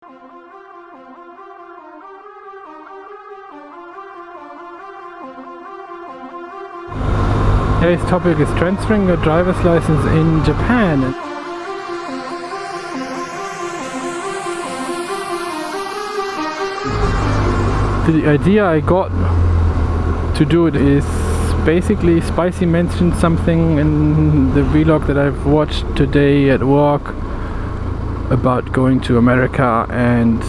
Today's topic is transferring your driver's license in Japan. The idea I got to do it is basically Spicy mentioned something in the vlog that I've watched today at work about going to America, and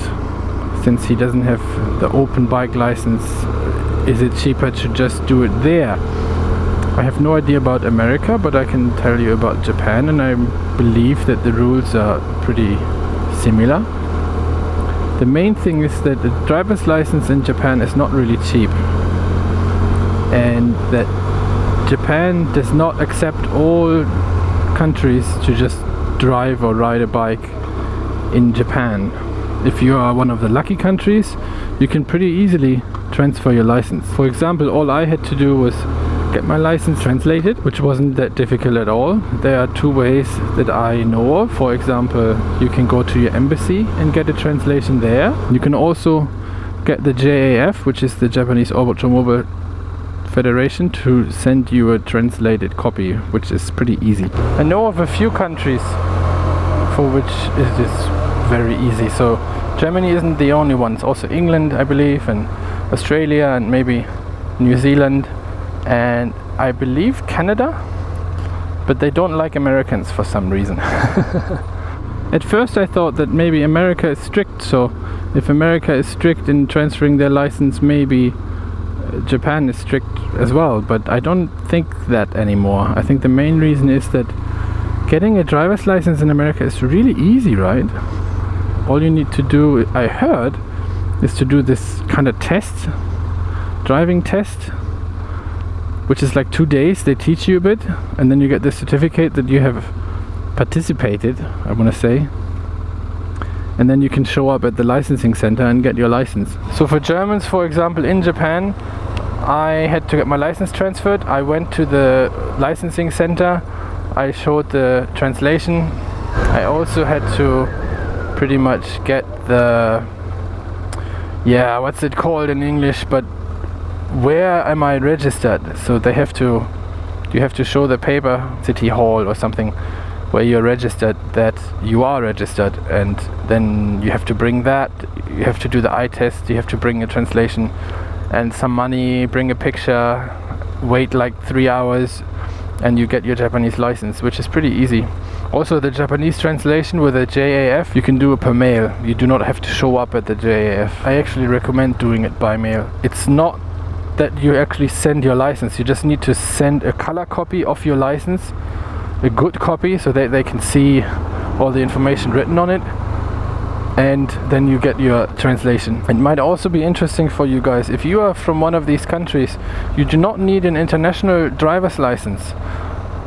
since he doesn't have the open bike license, is it cheaper to just do it there? I have no idea about America, but I can tell you about Japan, and I believe that the rules are pretty similar. The main thing is that the driver's license in Japan is not really cheap, and that Japan does not accept all countries to just drive or ride a bike in Japan. If you are one of the lucky countries, you can pretty easily transfer your license. For example, all I had to do was get my license translated, which wasn't that difficult at all. There are two ways that I know of. For example, you can go to your embassy and get a translation there. You can also get the JAF, which is the Japanese Automobile Federation, to send you a translated copy, which is pretty easy. I know of a few countries for which it is very easy. So Germany isn't the only one. It's also England, I believe, and Australia, and maybe New Zealand, and I believe Canada, but they don't like Americans for some reason. At first I thought that maybe America is strict, so if America is strict in transferring their license, maybe Japan is strict as well, but I don't think that anymore. I think the main reason is that getting a driver's license in America is really easy, right? All you need to do, I heard, is to do this kind of test, driving test, which is like 2 days. They teach you a bit, and then you get the certificate that you have participated, I want to say, and then you can show up at the licensing center and get your license. So for Germans, for example, in Japan, I had to get my license transferred. I went to the licensing center, I showed the translation. I also had to pretty much get the, yeah, what's it called in English, but where am I registered? So you have to show the paper, city hall or something, where you're registered, that you are registered, and then you have to bring that. You have to do the eye test, you have to bring a translation and some money, bring a picture, wait like 3 hours, and you get your Japanese license, which is pretty easy. Also, the Japanese translation with a JAF, you can do it per mail. You do not have to show up at the JAF. I actually recommend doing it by mail. It's not that you actually send your license, you just need to send a color copy of your license, a good copy, so that they can see all the information written on it, and then you get your translation. It might also be interesting for you guys, if you are from one of these countries, you do not need an international driver's license.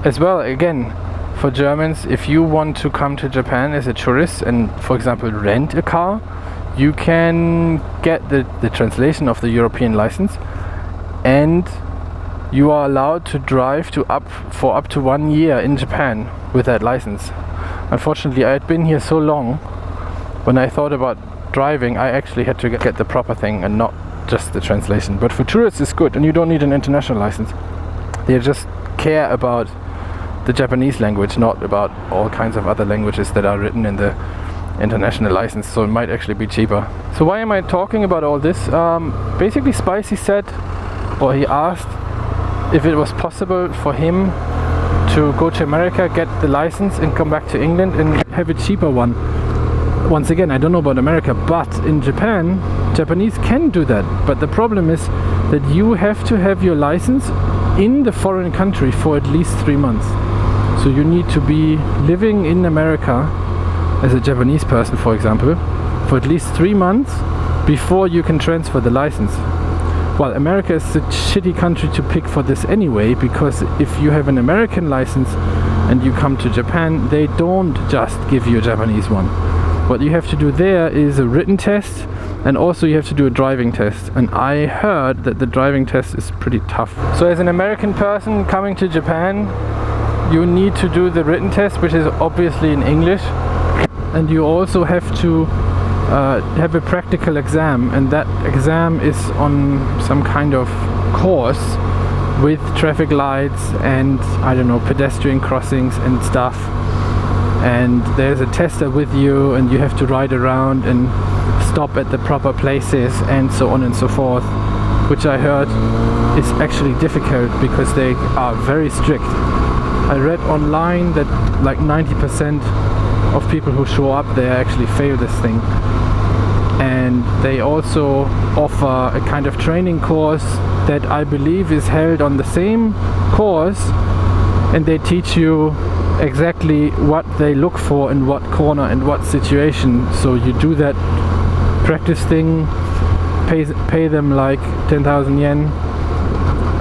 As well, again, for Germans, if you want to come to Japan as a tourist and, for example, rent a car, you can get the translation of the European license, and you are allowed to drive for up to 1 year in Japan with that license. Unfortunately, I had been here so long, when I thought about driving, I actually had to get the proper thing and not just the translation. But for tourists it's good, and you don't need an international license. They just care about the Japanese language, not about all kinds of other languages that are written in the international license, so it might actually be cheaper. So why am I talking about all this? Basically Spicy said, or he asked, if it was possible for him to go to America, get the license and come back to England and have a cheaper one. Once again, I don't know about America, but in Japan, Japanese can do that. But the problem is that you have to have your license in the foreign country for at least 3 months. So you need to be living in America as a Japanese person, for example, for at least 3 months before you can transfer the license. Well, America is a shitty country to pick for this anyway, because if you have an American license and you come to Japan, they don't just give you a Japanese one. What you have to do there is a written test, and also you have to do a driving test. And I heard that the driving test is pretty tough. So as an American person coming to Japan, you need to do the written test, which is obviously in English. And you also have to have a practical exam, and that exam is on some kind of course with traffic lights and I don't know, pedestrian crossings and stuff, and there's a tester with you and you have to ride around and stop at the proper places and so on and so forth, which I heard is actually difficult because they are very strict. I read online that like 90% of people who show up there actually fail this thing. And they also offer a kind of training course that I believe is held on the same course, and they teach you exactly what they look for in what corner and what situation. So you do that practice thing, pay them like 10,000 yen,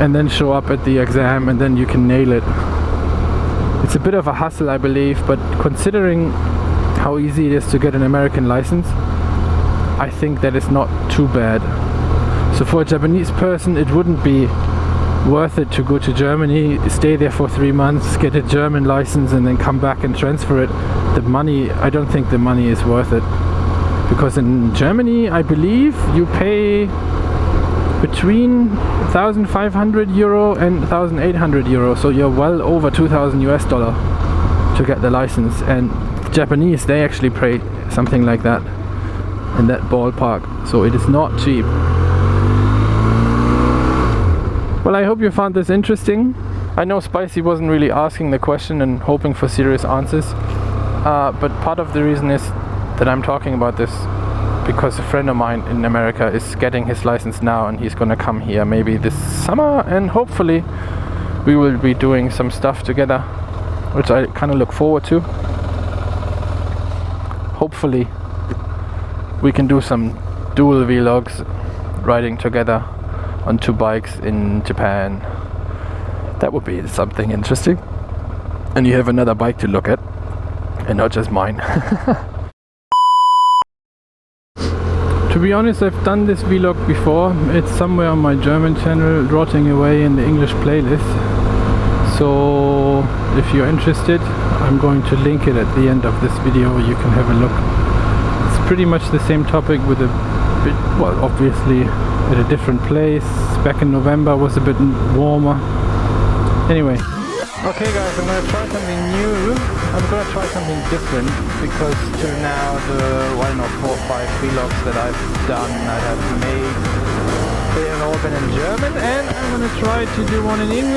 and then show up at the exam, and then you can nail it. It's a bit of a hustle, I believe, but considering how easy it is to get an American license, I think that is not too bad. So for a Japanese person, it wouldn't be worth it to go to Germany, stay there for 3 months, get a German license, and then come back and transfer it. The money, I don't think the money is worth it. Because in Germany, I believe you pay between 1,500 euro and 1,800 euro, so you're well over 2,000 US dollar to get the license. And Japanese, they actually pay something like that, in that ballpark, so it is not cheap. Well, I hope you found this interesting. I know Spicy wasn't really asking the question and hoping for serious answers, but part of the reason is that I'm talking about this because a friend of mine in America is getting his license now, and he's gonna come here maybe this summer, and hopefully we will be doing some stuff together, which I kind of look forward to. Hopefully we can do some dual vlogs riding together on 2 bikes in Japan. That would be something interesting, and you have another bike to look at and not just mine. To be honest, I've done this vlog before. It's somewhere on my German channel, rotting away in the English playlist. So if you're interested, I'm going to link it at the end of this video. You can have a look. It's pretty much the same topic with a bit, well, obviously at a different place. Back in November was a bit warmer. Anyway. Okay guys, I'm gonna try something new. I'm gonna try something different, because till now the, I don't know, 4 or 5 vlogs that I've done, I have made, they have all been in German, and I'm gonna try to do one in English.